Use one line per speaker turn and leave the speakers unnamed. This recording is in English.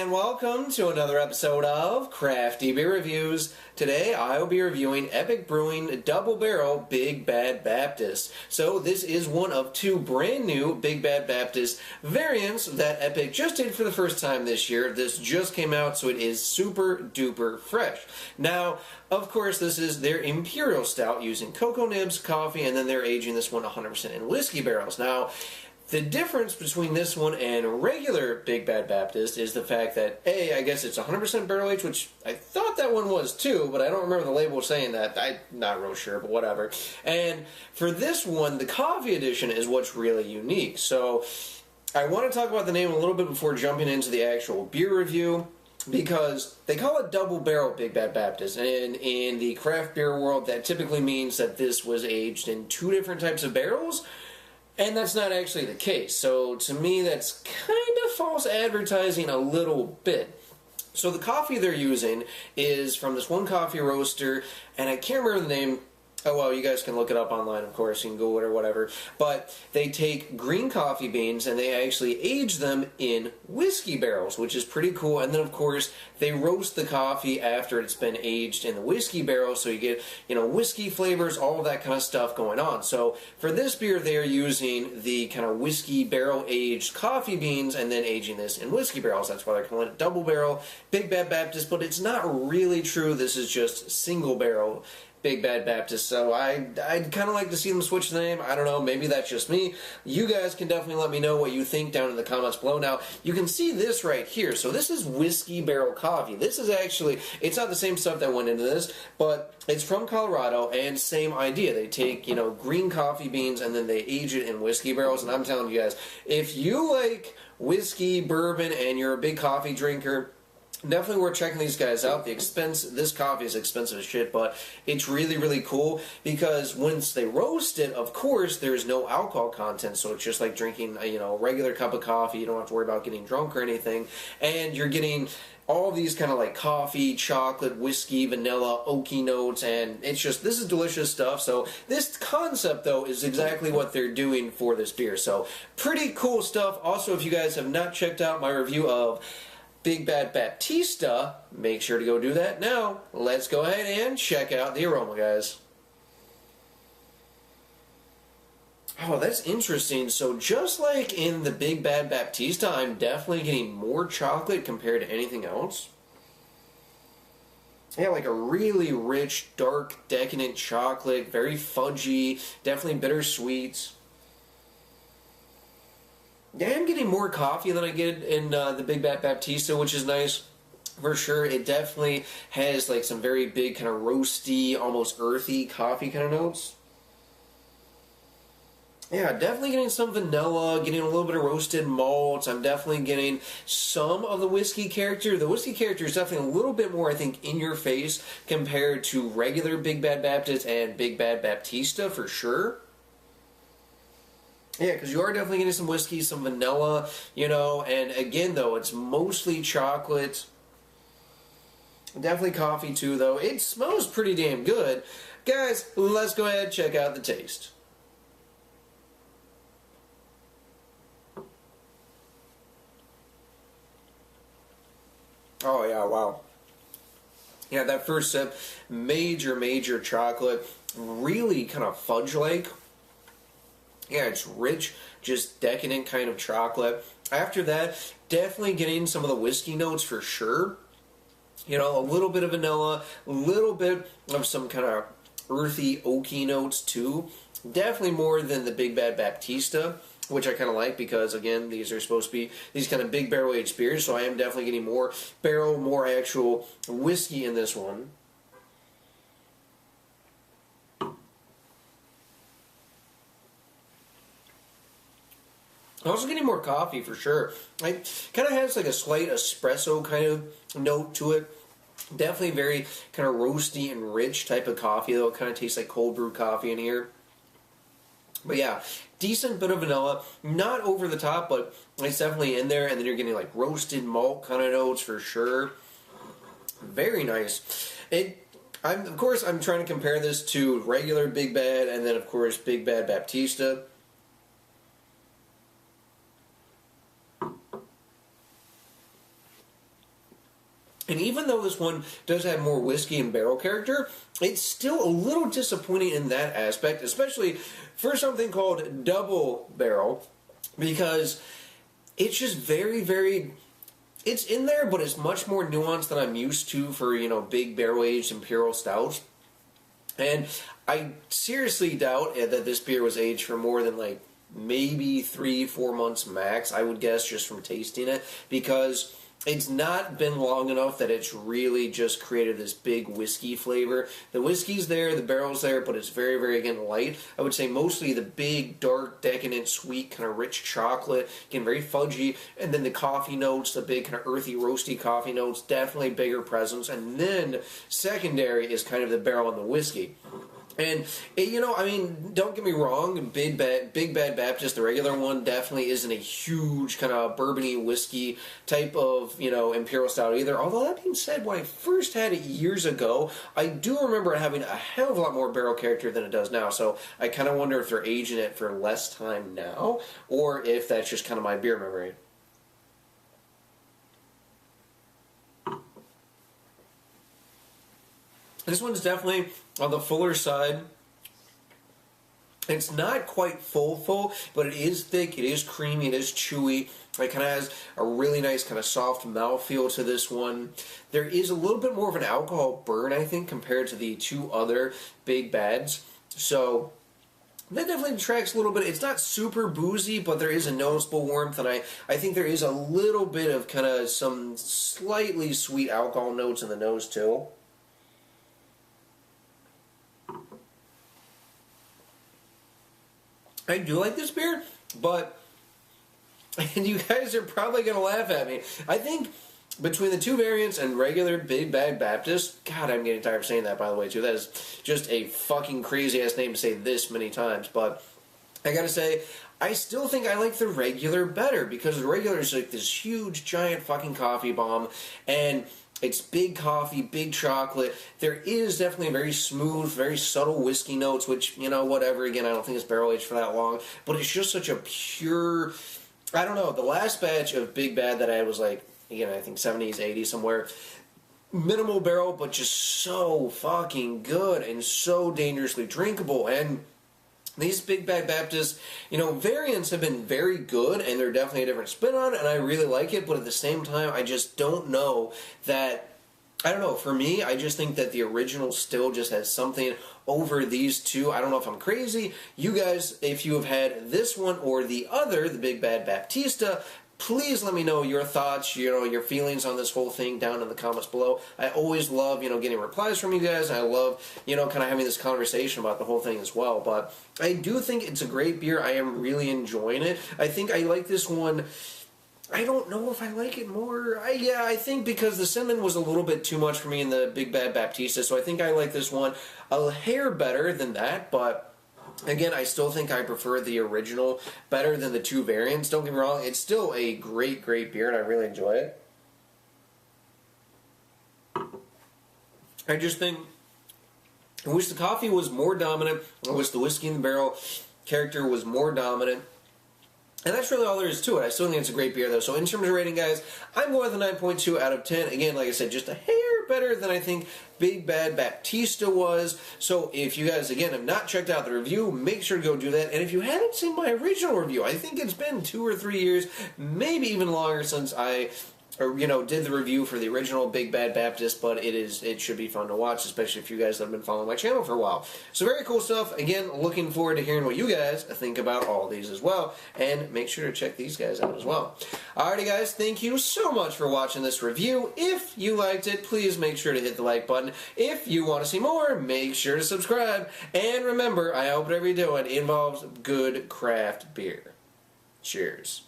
And welcome to another episode of Crafty Beer Reviews. Today I will be reviewing Epic Brewing Double Barrel Big Bad Baptist. So this is one of two brand new Big Bad Baptist variants that Epic just did for the first time this year. This just came out, so it is super duper fresh. Now, of course, this is their Imperial Stout using cocoa nibs, coffee, and then they're aging this one 100% in whiskey barrels. Now, the difference between this one and regular Big Bad Baptist is the fact that, A, I guess it's 100% barrel aged, which I thought that one was too, but I don't remember the label saying that. I'm not real sure, but whatever. And for this one, the coffee edition is what's really unique. So I want to talk about the name a little bit before jumping into the actual beer review, because they call it Double Barrel Big Bad Baptist, and in the craft beer world, that typically means that this was aged in two different types of barrels. And that's not actually the case. So to me, that's kind of false advertising a little bit. So the coffee they're using is from this one coffee roaster, and I can't remember the name. Oh, well, you guys can look it up online, of course. You can Google it or whatever. But they take green coffee beans and they actually age them in whiskey barrels, which is pretty cool. And then, of course, they roast the coffee after it's been aged in the whiskey barrel, so you get, whiskey flavors, all of that kind of stuff going on. So for this beer, they're using the kind of whiskey barrel-aged coffee beans and then aging this in whiskey barrels. That's why they're calling it Double Barrel Big Bad Baptist, but it's not really true. This is just single barrel Big Bad Baptist, so I'd kind of like to see them switch the name. I don't know, maybe that's just me. You guys can definitely let me know what you think down in the comments below. Now, you can see this right here. So this is whiskey barrel coffee. This is actually, it's not the same stuff that went into this, but it's from Colorado, and same idea. They take, green coffee beans, and then they age it in whiskey barrels, and I'm telling you guys, if you like whiskey, bourbon, and you're a big coffee drinker, definitely worth checking these guys out. This coffee is expensive as shit, but it's really, really cool because once they roast it, of course, there's no alcohol content, so it's just like drinking a regular cup of coffee. You don't have to worry about getting drunk or anything, and you're getting all these kind of like coffee, chocolate, whiskey, vanilla, oaky notes, and it's just, this is delicious stuff. So this concept, though, is exactly what they're doing for this beer. So pretty cool stuff. Also, if you guys have not checked out my review of Big Bad Baptista, make sure to go do that now. Let's go ahead and check out the aroma, guys. Oh, that's interesting. So just like in the Big Bad Baptista, I'm definitely getting more chocolate compared to anything else. Yeah, like a really rich, dark, decadent chocolate, very fudgy, definitely bittersweet. Yeah, I'm getting more coffee than I get in the Big Bad Baptista, which is nice for sure. It definitely has like some very big kind of roasty, almost earthy coffee kind of notes. Yeah, definitely getting some vanilla, getting a little bit of roasted malts. I'm definitely getting some of the whiskey character. The whiskey character is definitely a little bit more, I think, in your face compared to regular Big Bad Baptist and Big Bad Baptista for sure. Yeah, because you are definitely getting some whiskey, some vanilla, and again, though, it's mostly chocolate. Definitely coffee, too, though. It smells pretty damn good. Guys, let's go ahead and check out the taste. Oh, yeah, wow. Yeah, that first sip, major chocolate, really kind of fudge-like. Yeah, it's rich, just decadent kind of chocolate. After that, definitely getting some of the whiskey notes for sure. A little bit of vanilla, a little bit of some kind of earthy, oaky notes too. Definitely more than the Big Bad Baptista, which I kind of like because, again, these are supposed to be these kind of big barrel-aged beers, so I am definitely getting more barrel, more actual whiskey in this one. Also getting more coffee for sure. It kind of has like a slight espresso kind of note to it. Definitely very kind of roasty and rich type of coffee, though. It kind of tastes like cold brew coffee in here. But yeah, decent bit of vanilla. Not over the top, but it's definitely in there. And then you're getting like roasted malt kind of notes for sure. Very nice. Of course, I'm trying to compare this to regular Big Bad and then, of course, Big Bad Baptista. And even though this one does have more whiskey and barrel character, it's still a little disappointing in that aspect, especially for something called double barrel, because it's just very, very... It's in there, but it's much more nuanced than I'm used to for, big barrel-aged Imperial Stouts. And I seriously doubt that this beer was aged for more than, maybe 3-4 months max, I would guess, just from tasting it, because it's not been long enough that it's really just created this big whiskey flavor. The whiskey's there, the barrel's there, but it's very, very, again, light. I would say mostly the big, dark, decadent, sweet, kind of rich chocolate, again, very fudgy, and then the coffee notes, the big kind of earthy, roasty coffee notes, definitely bigger presence, and then secondary is kind of the barrel and the whiskey. And, don't get me wrong, Big Bad Baptist, the regular one, definitely isn't a huge kind of bourbony whiskey type of, Imperial Stout either. Although, that being said, when I first had it years ago, I do remember it having a hell of a lot more barrel character than it does now. So, I kind of wonder if they're aging it for less time now, or if that's just kind of my beer memory. This one's definitely on the fuller side. It's not quite full, but it is thick, it is creamy, it is chewy. It kind of has a really nice kind of soft mouthfeel to this one. There is a little bit more of an alcohol burn, I think, compared to the two other Big Bads. So that definitely detracts a little bit. It's not super boozy, but there is a noticeable warmth, and I think there is a little bit of kind of some slightly sweet alcohol notes in the nose, too. I do like this beer, but, and you guys are probably going to laugh at me, I think between the two variants and regular Big Bad Baptist, God, I'm getting tired of saying that, by the way, too. That is just a fucking crazy-ass name to say this many times, but I gotta say, I still think I like the regular better, because the regular is like this huge, giant fucking coffee bomb, and it's big coffee, big chocolate. There is definitely a very smooth, very subtle whiskey notes, which, whatever. Again, I don't think it's barrel-aged for that long. But it's just such a pure... I don't know. The last batch of Big Bad that I had was I think 70s, 80s somewhere. Minimal barrel, but just so fucking good and so dangerously drinkable. And these Big Bad Baptist, variants have been very good, and they're definitely a different spin on it, and I really like it, but at the same time, I just don't know that, I don't know, for me, I just think that the original still just has something over these two. I don't know if I'm crazy. You guys, if you have had this one or the other, the Big Bad Baptista, please let me know your thoughts, your feelings on this whole thing down in the comments below. I always love, getting replies from you guys. I love, kind of having this conversation about the whole thing as well. But I do think it's a great beer. I am really enjoying it. I think I like this one. I don't know if I like it more. I think because the cinnamon was a little bit too much for me in the Big Bad Baptista, so I think I like this one a hair better than that, but again, I still think I prefer the original better than the two variants. Don't get me wrong, it's still a great, great beer, and I really enjoy it. I just think, I wish the coffee was more dominant. I wish the whiskey in the barrel character was more dominant. And that's really all there is to it. I still think it's a great beer, though. So in terms of rating, guys, I'm going with a 9.2 out of 10. Again, like I said, just a hair better than I think Big Bad Baptista was. So if you guys, again, have not checked out the review, make sure to go do that. And if you haven't seen my original review, I think it's been 2 or 3 years, maybe even longer since I did the review for the original Big Bad Baptist, but it should be fun to watch, especially if you guys have been following my channel for a while. So very cool stuff. Again, looking forward to hearing what you guys think about all these as well, and make sure to check these guys out as well. Alrighty guys, thank you so much for watching this review. If you liked it, please make sure to hit the like button. If you want to see more, make sure to subscribe. And remember, I hope whatever you're doing involves good craft beer. Cheers.